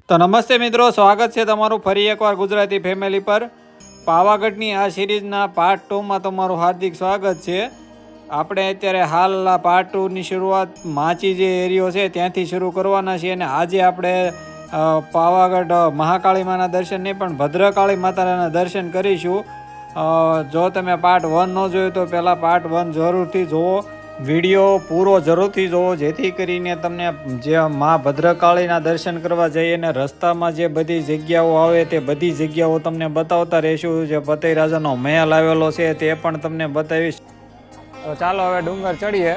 તો નમસ્તે મિત્રો, સ્વાગત છે તમારું ફરી એકવાર ગુજરાતી ફેમિલી પર. પાવાગઢની આ સિરીઝના પાર્ટ 2માં તમારું હાર્દિક સ્વાગત છે. આપણે અત્યારે હાલ પાર્ટ 2ની શરૂઆત માચી જે એરિયો છે ત્યાંથી શરૂ કરવાના છીએ. અને આજે આપણે પાવાગઢ મહાકાળી માના દર્શન નહીં પણ ભદ્રકાળી માતાના દર્શન કરીશું. જો તમે પાર્ટ 1 ન જોયું તો પહેલાં પાર્ટ 1 જરૂરથી જુઓ. વિડીયો પૂરો જરૂરથી જુઓ, જેથી કરીને તમને જે મા ભદ્રકાળીના દર્શન કરવા જઈએ ને રસ્તામાં જે બધી જગ્યાઓ આવે તે બધી જગ્યાઓ તમને બતાવતા રહીશું. જે પતઈ રાજાનો મહેલ આવેલો છે તે પણ તમને બતાવીશ. તો ચાલો હવે ડુંગર ચડીએ.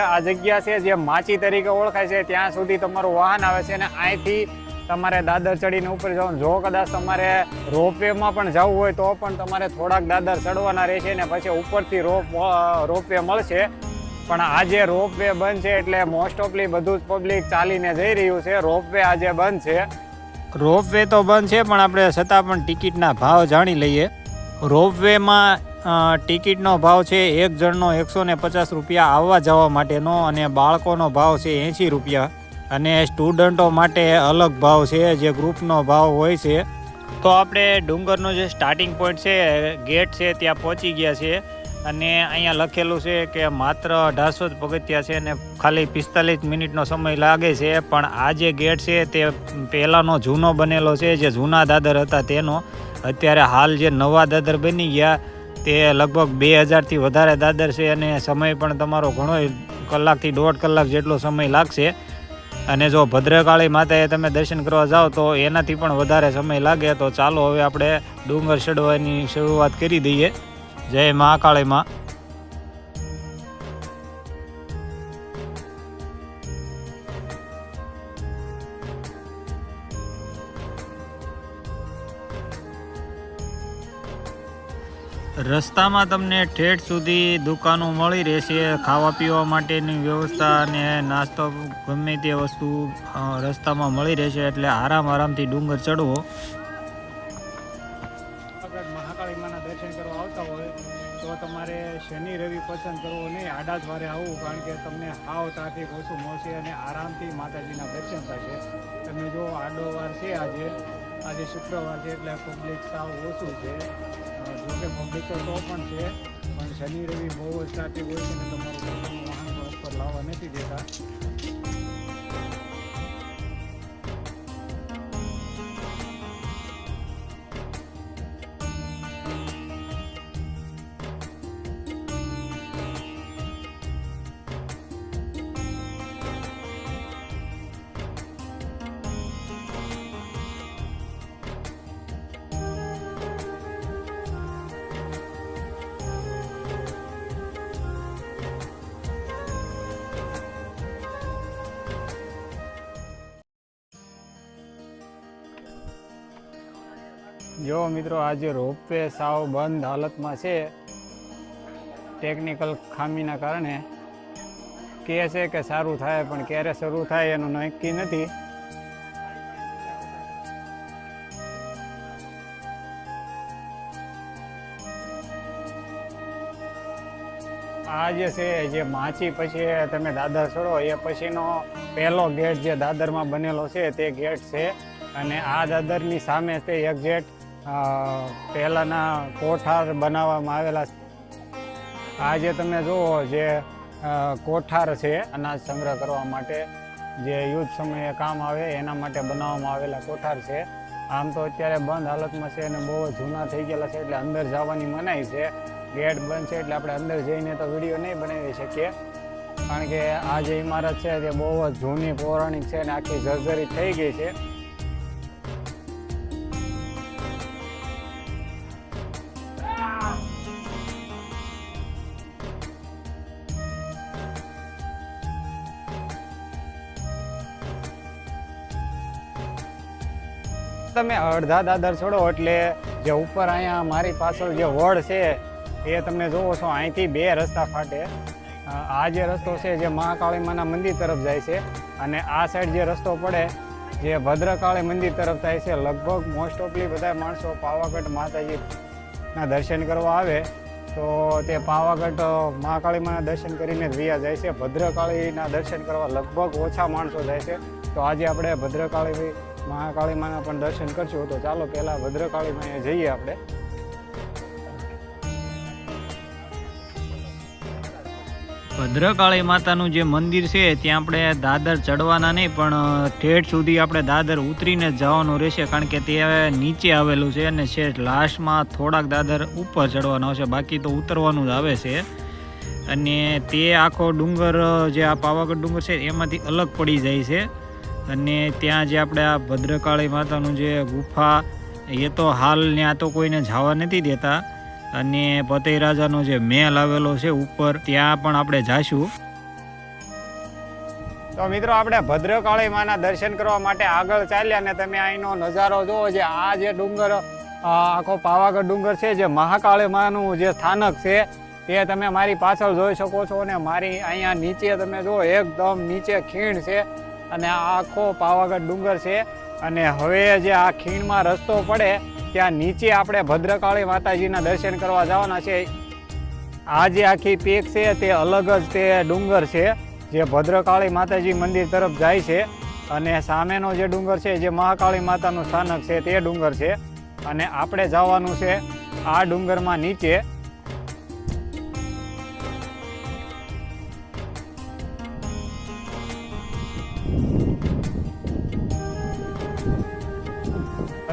આ જગ્યા છે જે માચી તરીકે ઓળખાય છે, ત્યાં સુધી તમારું વાહન આવે છે. અને અહીંથી તમારે દાદર ચડીને ઉપર જવાનું. જો કદાચ તમારે રોપવેમાં પણ જવું હોય તો પણ તમારે થોડાક દાદર ચડવાના રહેશે ને પછી ઉપરથી રોપવે મળશે. પણ આજે રોપવે બંધ છે એટલે મોસ્ટ ઓફલી બધું જ પબ્લિક ચાલીને જઈ રહ્યું છે. રોપવે આજે બંધ છે. રોપવે તો બંધ છે પણ આપણે છતાં પણ ટિકિટના ભાવ જાણી લઈએ. રોપવેમાં ટિકિટનો ભાવ છે એક જણનો 150 રૂપિયા આવવા જવા માટેનો, અને બાળકોનો ભાવ છે 80 રૂપિયા, અને સ્ટુડન્ટો માટે અલગ ભાવ છે જે ગ્રુપનો ભાવ હોય છે. તો આપણે ડુંગરનો જે સ્ટાર્ટિંગ પોઈન્ટ છે, ગેટ છે, ત્યાં પહોંચી ગયા છે. અને અહીંયા લખેલું છે કે માત્ર 1800 જ પગથિયા છે અને ખાલી 45 મિનિટનો સમય લાગે છે. પણ આ જે ગેટ છે તે પહેલાંનો જૂનો બનેલો છે, જે જૂના દાદર હતા તેનો. અત્યારે હાલ જે નવા દાદર બની ગયા તે લગભગ 2000થી વધારે દાદર છે, અને સમય પણ તમારો ઘણો કલાકથી 1.5 કલાક જેટલો સમય લાગશે. અને જો ભદ્રકાળી માતાએ તમે દર્શન કરવા જાઓ તો એનાથી પણ વધારે સમય લાગે. તો ચાલો હવે આપણે ડુંગર ચડવાની શરૂઆત કરી દઈએ. જય મહાકાળી માં. રસ્તામાં તમને ઠેઠ સુધી દુકાનો મળી રહેશે. ખાવા પીવા માટેની વ્યવસ્થા અને નાસ્તો ગમે તે વસ્તુ રસ્તામાં મળી રહેશે, એટલે આરામથી ડુંગર ચડવો. અગર મહાકાળી માના દર્શન કરવા આવતા હોય તો તમારે શનિ રવિ પસંદ કરવો નહીં, આડા જ વારે આવવું, કારણ કે તમને હાવ ટ્રાફિક ઓછું મળશે અને આરામથી માતાજીના દર્શન થશે. તમે જો આડો વાર છે આજે શુક્રવાર છે એટલે પબ્લિક સાવ ઓછું છે. જોકે પબ્લિક તો પણ છે, પણ શનિ રવિ બહુ જ ટ્રાફિક હોય છે ને તમારું વાહન ઉપર લાવવા નથી દેતા. જો મિત્રો, આજે રોપવે સાવ બંધ હાલતમાં છે. ટેકનિકલ ખામીના કારણે કહે છે કે સારું થાય, પણ ક્યારે શરૂ થાય એનું નક્કી નથી. આ જે છે જે માચી પછી તમે દાદર ચડો એ પછીનો પહેલો ગેટ જે દાદરમાં બનેલો છે તે ગેટ છે. અને આ દાદરની સામે તે એક્ઝેક્ટ પહેલાંના કોઠાર બનાવવામાં આવેલા. આ જે તમે જુઓ જે કોઠાર છે અનાજ સંગ્રહ કરવા માટે, જે યુદ્ધ સમયે કામ આવે એના માટે બનાવવામાં આવેલા કોઠાર છે. આમ તો અત્યારે બંધ હાલતમાં છે અને બહુ જૂના થઈ ગયેલા છે, એટલે અંદર જવાની મનાઈ છે. ગેટ બંધ છે એટલે આપણે અંદર જઈને તો વિડીયો નહીં બનાવી શકીએ, કારણ કે આ જે ઇમારત છે તે બહુ જ જૂની પૌરાણિક છે અને આખી જર્જરિત થઈ ગઈ છે. તમે અડધા દાદર ચડો એટલે જે ઉપર અહીંયા મારી પાછળ જે વડ છે એ તમે જોવો છો, અહીંથી 2 રસ્તા ફાટે. આ જે રસ્તો છે જે મહાકાળી માના મંદિર તરફ જાય છે, અને આ સાઈડ જે રસ્તો પડે જે ભદ્રકાળી મંદિર તરફ થાય છે. લગભગ મોસ્ટ ઓફલી બધા માણસો પાવાગઢ માતાજીના દર્શન કરવા આવે તો તે પાવાગઢ મહાકાળી માના દર્શન કરીને જ વયા જાય છે. ભદ્રકાળીના દર્શન કરવા લગભગ ઓછા માણસો જાય છે. તો આજે આપણે ભદ્રકાળી મહાકાળી માના પણ દર્શન કરશું. તો ચાલો પહેલાં ભદ્રકાળી માં જઈએ આપણે. ભદ્રકાળી માતાનું જે મંદિર છે ત્યાં આપણે દાદર ચડવાના નહીં, પણ ઠેઠ સુધી આપણે દાદર ઉતરીને જ જવાનું રહેશે, કારણ કે તે નીચે આવેલું છે અને છે લાસ્ટમાં થોડાક દાદર ઉપર ચડવાના આવશે, બાકી તો ઉતરવાનું જ આવે છે. અને તે આખો ડુંગર જે આ પાવાગઢ ડુંગર છે એમાંથી અલગ પડી જાય છે. અને ત્યાં જે આપણે આ ભદ્રકાળી માતાનું જે ગુફા, એ તો હાલ ત્યાં તો કોઈને જવા નથી દેતા. અને પતઈ રાજાનો જે મહેલ આવેલો છે ઉપર, ત્યાં પણ આપણે જાશું. તો મિત્રો આપણે ભદ્રકાળી માના દર્શન કરવા માટે આગળ ચાલ્યા અને તમે અહીંનો નજારો જુઓ. જે આ જે ડુંગર આખો પાવાગઢ ડુંગર છે, જે મહાકાળી માનું જે સ્થાનક છે તે તમે મારી પાછળ જોઈ શકો છો. અને મારી અહીંયા નીચે તમે જુઓ, એકદમ નીચે ખીણ છે અને આખો પાવાગઢ ડુંગર છે. અને હવે જે આ ખીણમાં રસ્તો પડે ત્યાં નીચે આપણે ભદ્રકાળી માતાજીના દર્શન કરવા જવાના છે. આ જે આખી પીક છે તે અલગ જ તે ડુંગર છે જે ભદ્રકાળી માતાજી મંદિર તરફ જાય છે. અને સામેનો જે ડુંગર છે જે મહાકાળી માતાનું સ્થાનક છે તે ડુંગર છે. અને આપણે જવાનું છે આ ડુંગરમાં નીચે.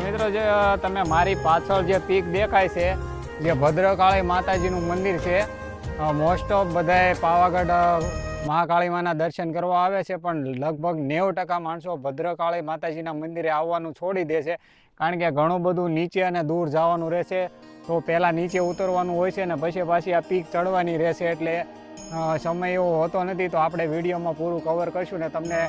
મિત્રો જે તમે મારી પાછળ જે પીક દેખાય છે, જે ભદ્રકાળી માતાજીનું મંદિર છે, મોસ્ટ ઓફ બધાએ પાવાગઢ મહાકાળી માના દર્શન કરવા આવે છે, પણ લગભગ 90% માણસો ભદ્રકાળી માતાજીના મંદિરે આવવાનું છોડી દે છે, કારણ કે ઘણું બધું નીચે અને દૂર જવાનું રહેશે. તો પહેલાં નીચે ઉતરવાનું હોય છે અને પછી પાછી આ પીક ચડવાની રહેશે, એટલે સમય એવો હોતો નથી. તો આપણે વિડીયોમાં પૂરું કવર કરીશું ને તમને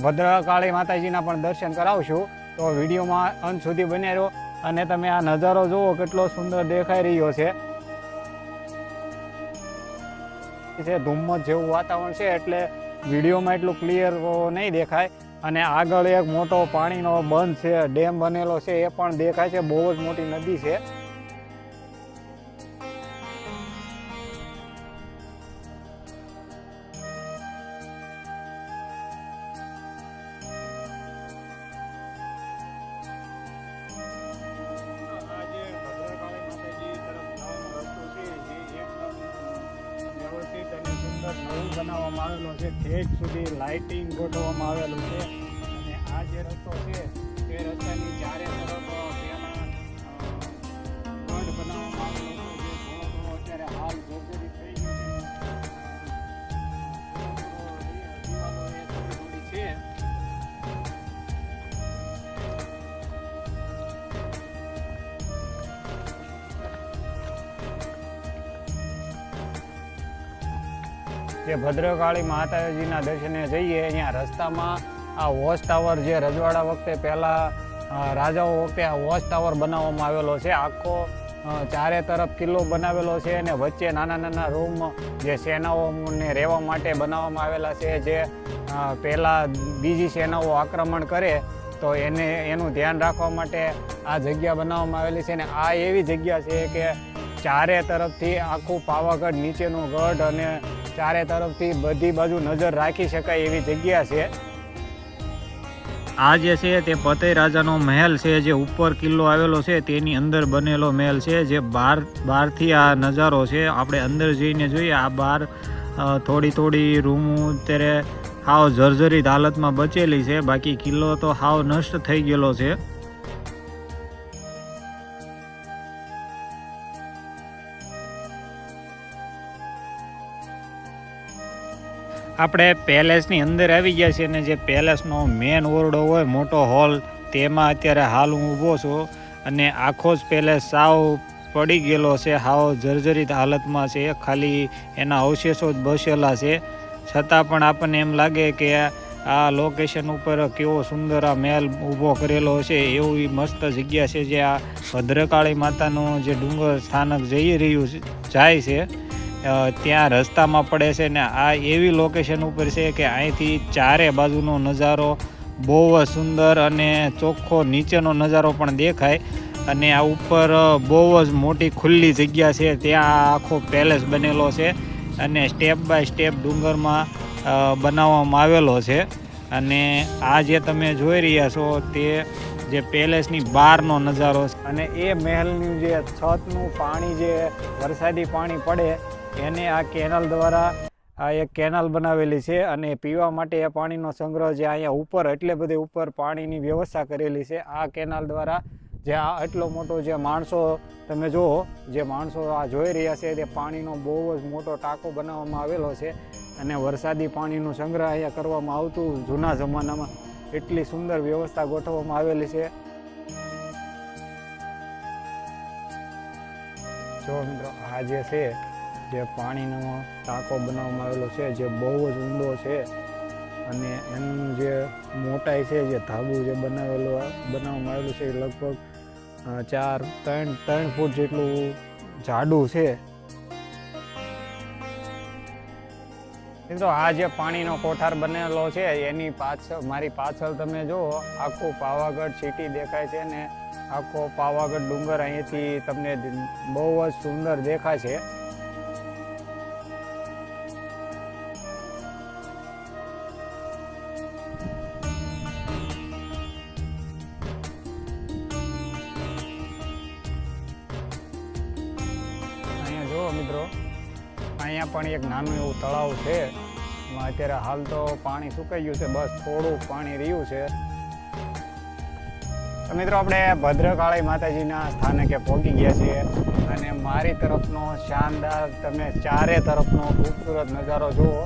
ભદ્રકાળી માતાજીના પણ દર્શન કરાવશું. તો વિડીયોમાં અંત સુધી બન્યા રહો અને તમે આ નજારો જુઓ, કેટલો સુંદર દેખાઈ રહ્યો છે. ધુમ્મસ જેવું વાતાવરણ છે એટલે વિડીયોમાં એટલું ક્લિયર નહીં દેખાય. અને આગળ એક મોટો પાણીનો બંધ છે, ડેમ બનેલો છે, એ પણ દેખાય છે. બહુ જ મોટી નદી છે. બનાવવામાં આવેલો છે, ઠેઠ સુધી લાઇટિંગ ગોઠવવામાં આવેલું છે. અને આ જે રસ્તો છે તે રસ્તાની ચારે તરફ પેલા ગઢ બનાવવામાં આવેલો છે, જે થોડો અત્યારે હાલ જર્જરિત થઈ ગયો છે. જે ભદ્રકાળી માતાજીના દર્શને જઈએ, અહીંયા રસ્તામાં આ વોચ ટાવર જે રજવાડા વખતે પહેલાં રાજાઓ વખતે આ વોચ ટાવર બનાવવામાં આવેલો છે. આખો ચારે તરફ કિલ્લો બનાવેલો છે અને વચ્ચે નાના નાના રૂમ જે સેનાઓને રહેવા માટે બનાવવામાં આવેલા છે. જે પહેલાં બીજી સેનાઓ આક્રમણ કરે તો એનું ધ્યાન રાખવા માટે આ જગ્યા બનાવવામાં આવેલી છે. અને આ એવી જગ્યા છે કે ચારે તરફથી આખું પાવાગઢ નીચેનું ગઢ અને ચારે તરફથી બધી બાજુ નજર રાખી શકાય એવી જગ્યા છે. આ જે છે તે પતઈ રાજાનો મહેલ છે, જે ઉપર કિલ્લો આવેલો છે તેની અંદર બનેલો મહેલ છે. જે બહારથી આ નજારો છે, આપણે અંદર જઈને જોઈએ. આ બહાર થોડી રૂમો અત્યારે હાવ જર્જરિત હાલતમાં બચેલી છે, બાકી કિલ્લો તો હાવ નષ્ટ થઈ ગયેલો છે. આપણે પેલેસની અંદર આવી ગયા છીએ અને જે પેલેસનો મેન ઓરડો હોય, મોટો હોલ, તેમાં અત્યારે હાલ હું ઊભો છું. અને આખો જ પેલેસ સાવ પડી ગયેલો છે, હાવ જર્જરિત હાલતમાં છે, ખાલી એના અવશેષો જ બચેલા છે. છતાં પણ આપણને એમ લાગે કે આ લોકેશન ઉપર કેવો સુંદર આ મહેલ ઊભો કરેલો છે. એવી મસ્ત જગ્યા છે, જે આ ભદ્રકાળી માતાનું જે ડુંગર સ્થાનક જઈ રહ્યું જાય છે ત્યાં રસ્તામાં પડે છે. ને આ એવી લોકેશન ઉપર છે કે અહીંથી ચારે બાજુનો નજારો બહુ જ સુંદર અને ચોખ્ખો નીચેનો નજારો પણ દેખાય. અને આ ઉપર બહુ જ મોટી ખુલ્લી જગ્યા છે, ત્યાં આખો પેલેસ બનેલો છે અને સ્ટેપ બાય સ્ટેપ ડુંગરમાં બનાવવામાં આવેલો છે. અને આ જે તમે જોઈ રહ્યા છો તે જે પેલેસની બહારનો નજારો છે. અને એ મહેલની જે છતનું પાણી, જે વરસાદી પાણી પડે એને આ કેનાલ દ્વારા આ એક કેનાલ બનાવેલી છે અને પીવા માટે એ પાણીનો સંગ્રહ જે અહીંયા ઉપર એટલે બધી ઉપર પાણીની વ્યવસ્થા કરેલી છે. આ કેનાલ દ્વારા જે આ એટલો મોટો જે માણસો તમે જુઓ, જે માણસો આ જોઈ રહ્યા છે તે પાણીનો બહુ જ મોટો ટાંકો બનાવવામાં આવેલો છે અને વરસાદી પાણીનું સંગ્રહ અહીંયા કરવામાં આવતું જૂના જમાનામાં. એટલી સુંદર વ્યવસ્થા ગોઠવવામાં આવેલી છે. જો મિત્રો, આ જે છે જે પાણીનો ટાંકો બનાવવામાં આવેલો છે, જે બહુ જ ઊંડો છે અને એનું જે મોટાઈ છે, જે ધાબુ જે બનાવવામાં આવેલું છે એ લગભગ 3 ફૂટ જેટલું જાડું છે. મિત્રો, આ જે પાણીનો કોઠાર બનેલો છે એની પાછળ, મારી પાછળ તમે જુઓ, આખું પાવાગઢ સિટી દેખાય છે ને આખો પાવાગઢ ડુંગર અહીંથી તમને બહુ જ સુંદર દેખાય છે. અહીંયા જુઓ મિત્રો, અહીંયા પણ એક નાનું એવું તળાવ છે. અત્યારે હાલ તો પાણી સુકાઈ ગયું છે, બસ થોડું પાણી રહ્યું છે. તો મિત્રો, આપણે ભદ્રકાળી માતાજીના સ્થાનકે પહોંચી ગયા છીએ અને મારી તરફનો શાનદાર તમે ચારે તરફનો ખૂબસૂરત નજારો જુઓ.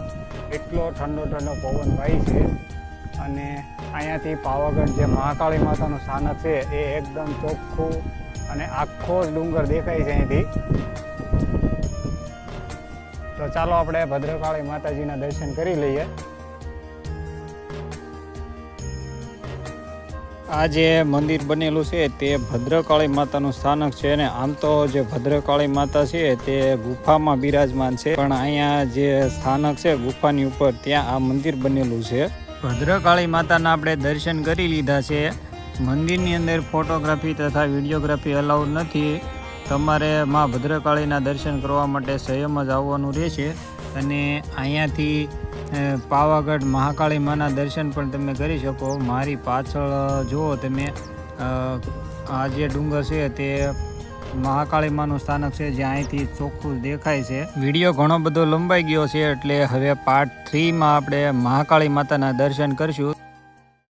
એટલો ઠંડો ઠંડો પવન વાય છે અને અહીંયાથી પાવાગઢ જે મહાકાળી માતાનું સ્થાનક છે એ એકદમ ચોખ્ખું અને આખો જ ડુંગર દેખાય છે અહીંથી. તો ચાલો આપણે ભદ્રકાળી માતાજીના દર્શન કરી લઈએ. આ જે મંદિર બનેલું છે તે ભદ્રકાળી માતાનું સ્થાનક છે અને આમ તો જે ભદ્રકાળી માતા છે તે ગુફામાં બિરાજમાન છે, પણ અહીંયા જે સ્થાનક છે ગુફાની ઉપર, ત્યાં આ મંદિર બનેલું છે. ભદ્રકાળી માતાના આપણે દર્શન કરી લીધા છે. મંદિરની અંદર ફોટોગ્રાફી તથા વિડીયોગ્રાફી અલાઉડ નથી. તમારે માં ભદ્રકાળીના દર્શન કરવા માટે સંયમ જ આવવાનું રહેશે. અને અહીંયાથી પાવાગઢ મહાકાળી માના દર્શન પણ તમે કરી શકો. મારી પાછળ જુઓ તમે, આ જે ડુંગર છે તે મહાકાળી માનું સ્થાનક છે, જે અહીંથી ચોખ્ખું દેખાય છે. વિડીયો ઘણો બધો લંબાઈ ગયો છે એટલે હવે પાર્ટ 3માં આપણે મહાકાળી માતાના દર્શન કરીશું.